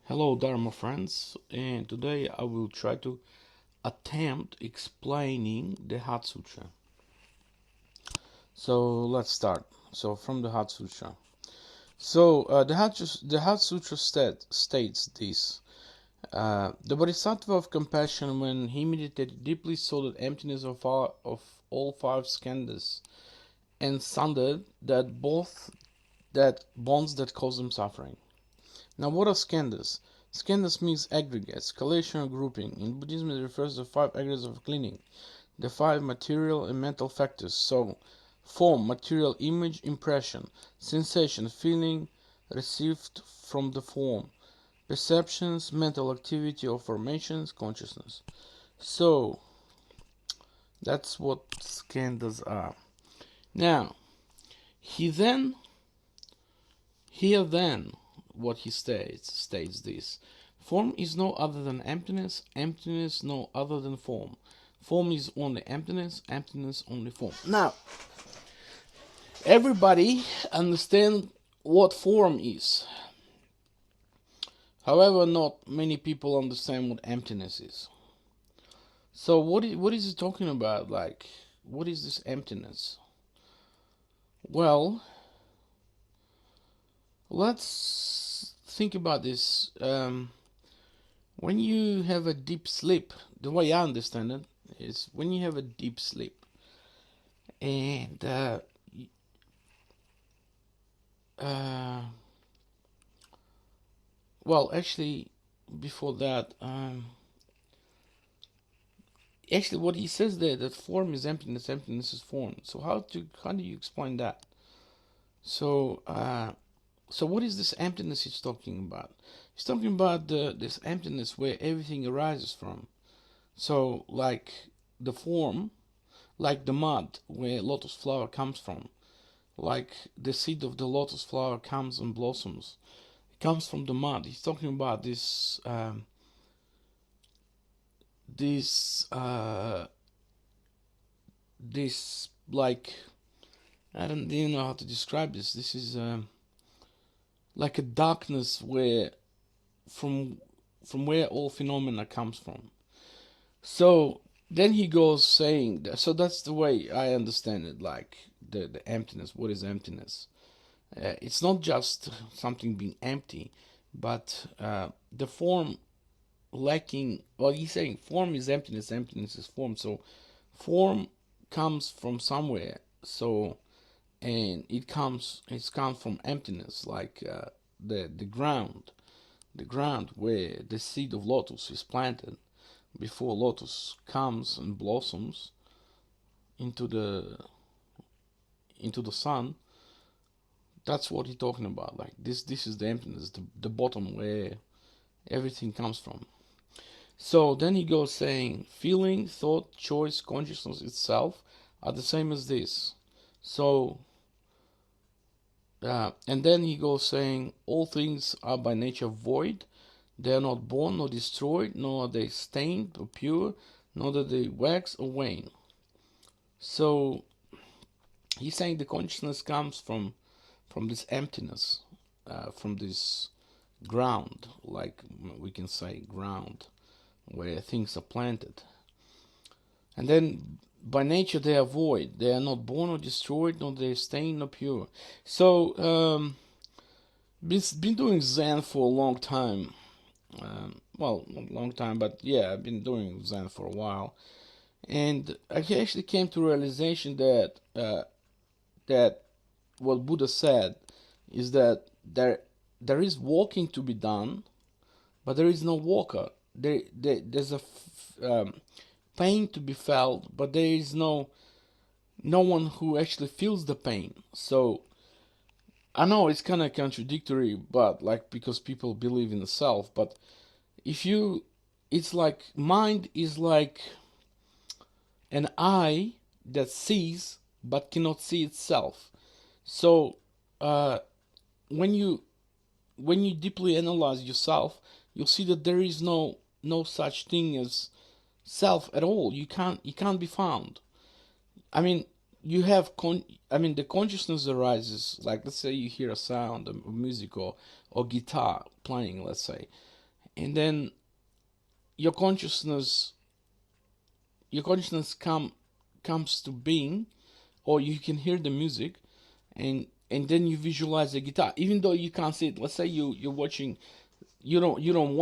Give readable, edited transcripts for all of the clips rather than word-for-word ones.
Hello Dharma friends, and today I will try to attempt explaining the Heart Sutra. So let's start. So from the Heart Sutra. The Heart Sutra states this. The Bodhisattva of compassion, when he meditated deeply, saw that emptiness of all five skandhas and sundered that bonds that cause them suffering. Now, what are skandhas? Skandhas means aggregates, collation or grouping. In Buddhism, it refers to five aggregates of cleaning, the five material and mental factors. So, form, material, image, impression, sensation, feeling received from the form, perceptions, mental activity or formations, consciousness. So, that's what skandhas are. Now, he then, what he states this. Form is no other than emptiness, emptiness no other than form. Form is only emptiness, emptiness only form. Now, everybody understand what form is. However, not many people understand what emptiness is. So what is it talking about? Like, what is this emptiness? Well, let's think about this. When you have a deep sleep, the way I understand it is when you have a deep sleep, and well, actually, before that, actually, what he says there, that form is emptiness, emptiness is form. So how do you explain that? So so what is this emptiness he's talking about? He's talking about this emptiness where everything arises from. So like the form, like the mud where lotus flower comes from, like the seed of the lotus flower comes and blossoms. It comes from the mud. He's talking about this this like I don't even know how to describe this. This is like a darkness where from where all phenomena comes from. So then he goes saying that, so that's the way I understand it, like the emptiness. What is emptiness? It's not just something being empty, but the form lacking. Well, he's saying form is emptiness, emptiness is form. So form comes from somewhere. So and it's comes from emptiness, like the ground where the seed of lotus is planted before lotus comes and blossoms into the sun. That's what he's talking about. Like this is the emptiness, the bottom where everything comes from. So then he goes saying feeling, thought, choice, consciousness itself are the same as this. So and then he goes saying all things are by nature void. They are not born nor destroyed, nor are they stained or pure, nor do they wax or wane. So he's saying the consciousness comes from this emptiness, from this ground, like we can say ground, where things are planted. And then by nature they are void. They are not born or destroyed, nor they are stained nor pure. So been doing Zen for a long time. Well, not a long time, but yeah, I've been doing Zen for a while, and I actually came to realization that what Buddha said is that there is walking to be done, but there is no walker. There's a pain to be felt, but there is no one who actually feels the pain. So I know it's kind of contradictory, but like because people believe in the self, but if you, it's like mind is like an eye that sees but cannot see itself. So when you deeply analyze yourself, you'll see that there is no such thing as self at all. You can't be found. I mean, you have the consciousness arises, like let's say you hear a sound of music or guitar playing, let's say, and then your consciousness comes to being, or you can hear the music, and then you visualize the guitar, even though you can't see it. Let's say you're watching, you're not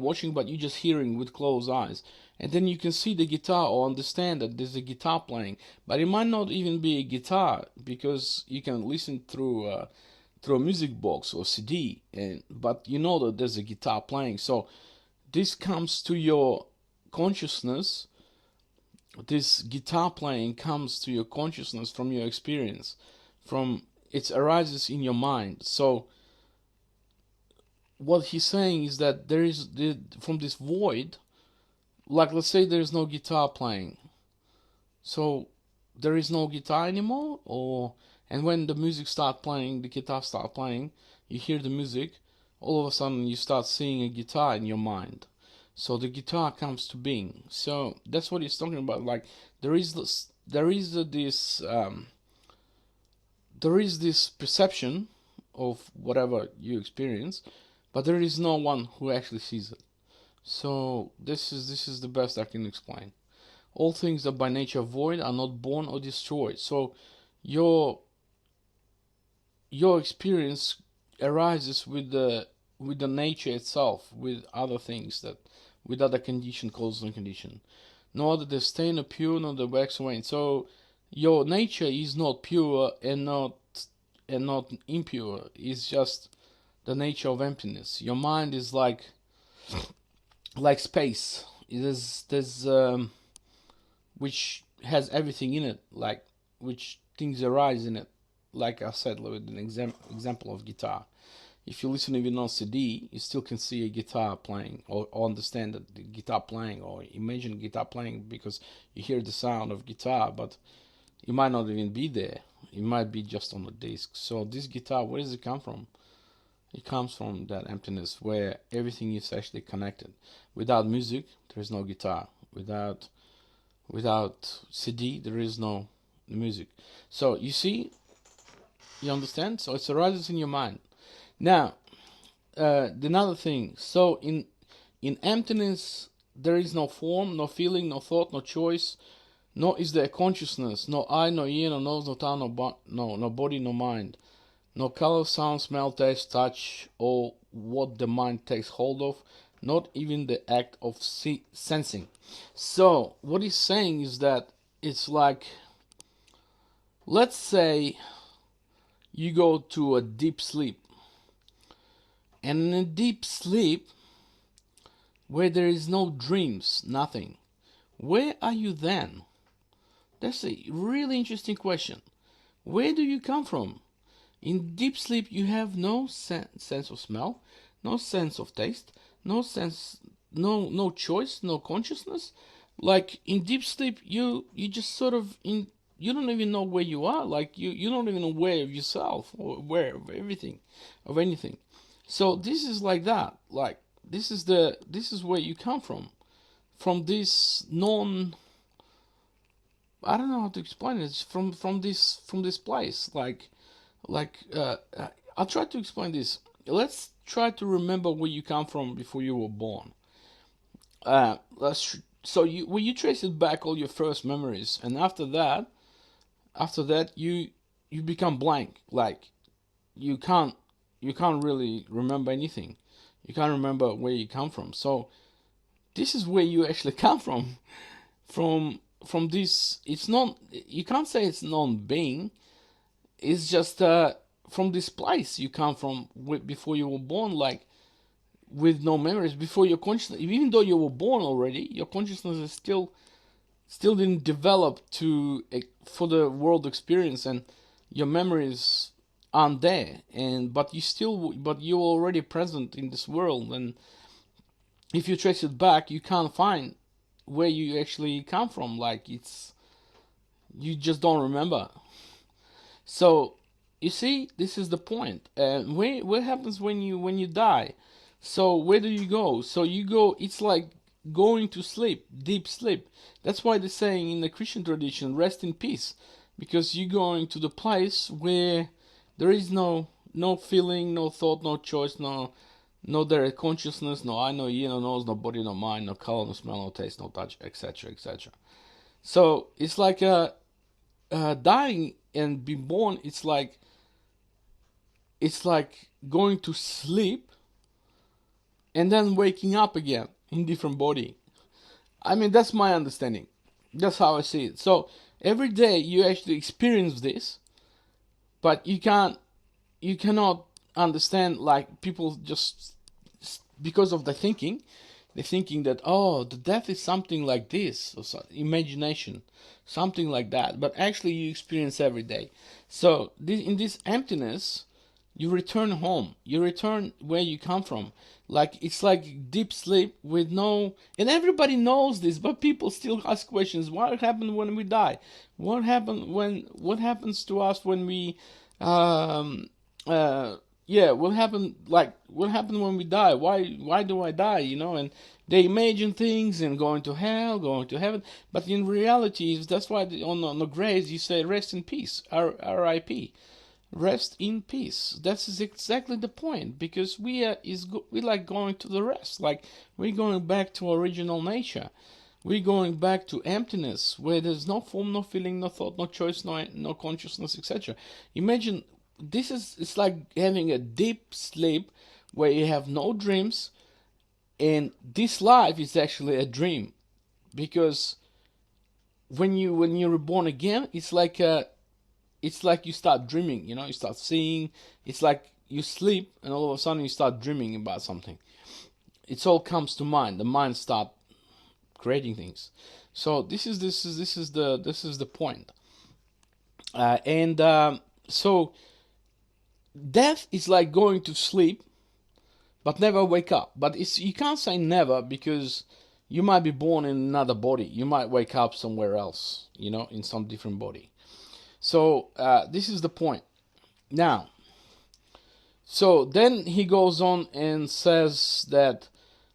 watching, but you're just hearing with closed eyes, and then you can see the guitar or understand that there's a guitar playing, but it might not even be a guitar, because you can listen through a music box or CD, but you know that there's a guitar playing. So this comes to your consciousness. This guitar playing comes to your consciousness from your experience, from it arises in your mind. So what he's saying is that there is from this void, like let's say there is no guitar playing, so there is no guitar anymore, and when the music start playing, the guitar start playing, you hear the music, all of a sudden you start seeing a guitar in your mind. So the guitar comes to being. So that's what he's talking about. Like there is this perception of whatever you experience, but there is no one who actually sees it. So this is the best I can explain. All things that by nature void are not born or destroyed. So your experience arises with the nature itself, with other things, that with other condition, cause and condition. Nor the stain or pure, nor the wax or wane. So your nature is not pure and not impure. It's just the nature of emptiness. Your mind is like space. There's which has everything in it, like which things arise in it. Like I said, with an example of guitar. If you listen even on CD, you still can see a guitar playing, or understand that the guitar playing, or imagine guitar playing, because you hear the sound of guitar, but it might not even be there. It might be just on the disc. So this guitar, where does it come from? It comes from that emptiness where everything is actually connected. Without music, there is no guitar. Without CD, there is no music. So you see, you understand? So it arises in your mind. Now, another thing. So in emptiness, there is no form, no feeling, no thought, no choice. Nor is there consciousness, no eye, no ear, no nose, no tongue, no body, no mind. No color, sound, smell, taste, touch, or what the mind takes hold of, not even the act of sensing. So, what he's saying is that it's like, let's say you go to a deep sleep. And in a deep sleep, where there is no dreams, nothing, where are you then? That's a really interesting question. Where do you come from? In deep sleep, you have no sense of smell, no sense of taste, no choice, no consciousness. Like in deep sleep, you just sort of you don't even know where you are. Like you don't even know where of yourself or where of everything, of anything. So this is like that. Like this is where you come from this I don't know how to explain it. It's from this place. I'll try to explain this. Let's try to remember where you come from before you were born. When you trace it back, all your first memories, and after that you become blank. Like you can't really remember anything. You can't remember where you come from. So this is where you actually come from. From this, it's not. You can't say it's non-being. It's just from this place you come from before you were born, like with no memories. Before your consciousness, even though you were born already, your consciousness is still didn't develop for the world experience, and your memories aren't there. But you're already present in this world, and if you trace it back, you can't find where you actually come from. Like you just don't remember. So you see, this is the point. What happens when you die? So where do you go? So you go. It's like going to sleep, deep sleep. That's why they're saying in the Christian tradition, rest in peace, because you're going to the place where there is no feeling, no thought, no choice, no no direct consciousness, no eye, no ear, no nose, no body, no mind, no color, no smell, no taste, no touch, etc., etc. So it's like dying and being born. It's like going to sleep and then waking up again in different body. I mean, that's my understanding. That's how I see it. So every day you actually experience this, but you cannot understand, like, people just because of the thinking. They're thinking that, oh, the death is something like this, or imagination, something like that. But actually, you experience every day. So in this emptiness, you return home. You return where you come from. Like, it's like deep sleep with no. And everybody knows this, but people still ask questions. What happened when we die? What happens to us when we um yeah, what happened when we die? Why do I die? And they imagine things and going to hell, going to heaven. But in reality, that's why on the graves you say rest in peace, R.I.P. Rest in peace. That's exactly the point, because we like going to the rest, like we're going back to original nature. We're going back to emptiness, where there's no form, no feeling, no thought, no choice, no consciousness, etc. Imagine it's like having a deep sleep where you have no dreams, and this life is actually a dream, because when you're reborn again, it's like you start dreaming. You start seeing. It's like you sleep, and all of a sudden you start dreaming about something. It all comes to mind. The mind start creating things. So this is the point. And so death is like going to sleep but never wake up. But you can't say never, because you might be born in another body. You might wake up somewhere else, in some different body. So this is the point. Now, so then he goes on and says that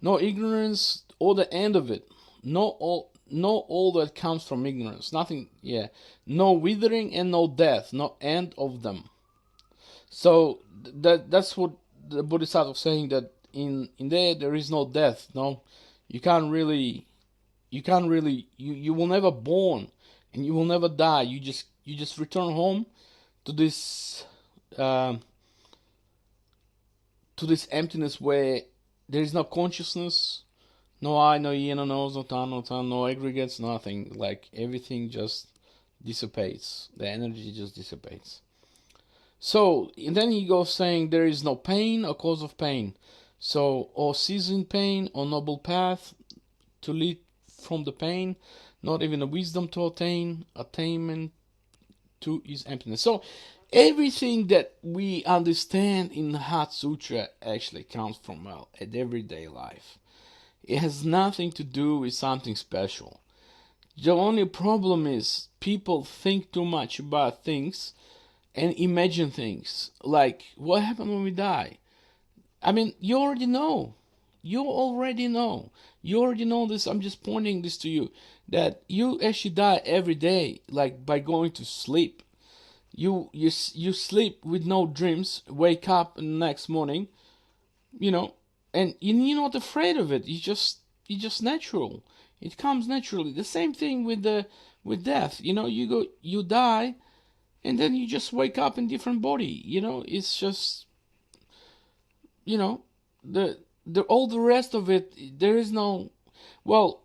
no ignorance or the end of it, no all that comes from ignorance, nothing, yeah, no withering and no death, no end of them. So that's what the Bodhisattva is saying, that in there is no death. No, you can't really, you will never born, and you will never die. You just return home to this um, to this emptiness where there is no consciousness, no eye, no ear, no nose, no tongue, no aggregates, nothing. Like, everything just dissipates. The energy just dissipates. So, and then he goes saying there is no pain or cause of pain. So, or ceasing pain, or noble path to lead from the pain, not even a wisdom to attain, attainment to is emptiness. So, everything that we understand in the Heart Sutra actually comes from an everyday life. It has nothing to do with something special. The only problem is people think too much about things and imagine things like, what happened when we die? I mean, you already know. You already know. You already know this. I'm just pointing this to you, that you actually die every day, like by going to sleep. You sleep with no dreams, wake up the next morning, you know, and you're not afraid of it. It's just natural. It comes naturally. The same thing with death. You die, and then you just wake up in different body. It's just, the all the rest of it. There is no, well,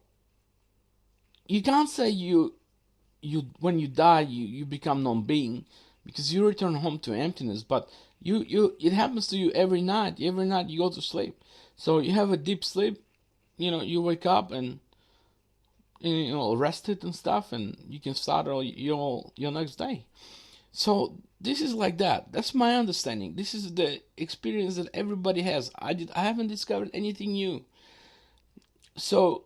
you can't say you when you die you become non-being, because you return home to emptiness. But you it happens to you every night. Every night you go to sleep, so you have a deep sleep. You wake up and rested and stuff, and you can start your next day. So this is like that. That's my understanding. This is the experience that everybody has. I haven't discovered anything new. So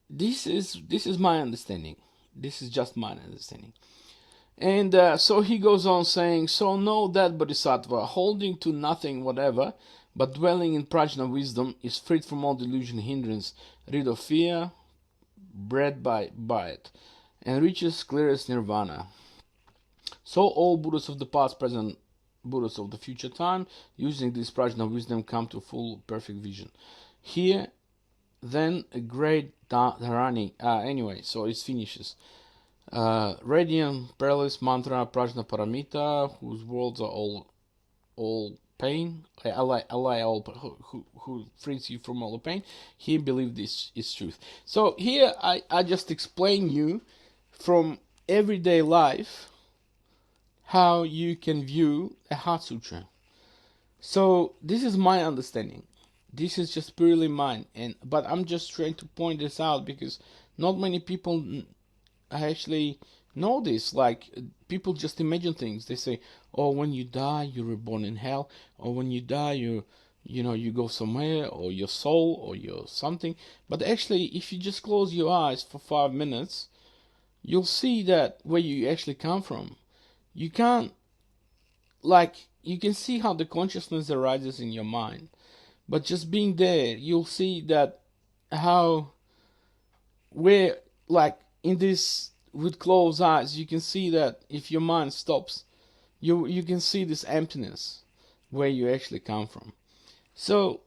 this is my understanding. This is just my understanding. And so he goes on saying, so know that Bodhisattva, holding to nothing whatever, but dwelling in prajna wisdom, is freed from all delusion hindrance, rid of fear, bred by it, and reaches clearest nirvana. So all Buddhas of the past, present, Buddhas of the future time, using this prajna wisdom, come to full perfect vision. Here, then a great dharani. Anyway, so it finishes. Radiant, perilous mantra prajna paramita, whose words are all pain, allay all, who frees you from all the pain. He believed this is truth. So here I just explain you from everyday life how you can view a Heart Sutra. So this is my understanding. This is just purely mine, but I'm just trying to point this out because not many people actually know this. Like, people just imagine things. They say, "Oh, when you die, you're reborn in hell," or "When you die, you go somewhere, or your soul, or your something." But actually, if you just close your eyes for 5 minutes, you'll see that where you actually come from. You can't, like, you can see how the consciousness arises in your mind, but just being there, you'll see that how, where, like, in this, with closed eyes, you can see that if your mind stops, you can see this emptiness where you actually come from. So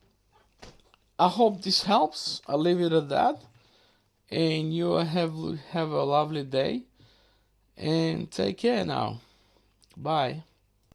I hope this helps. I'll leave it at that, and you have a lovely day, and take care now. Bye.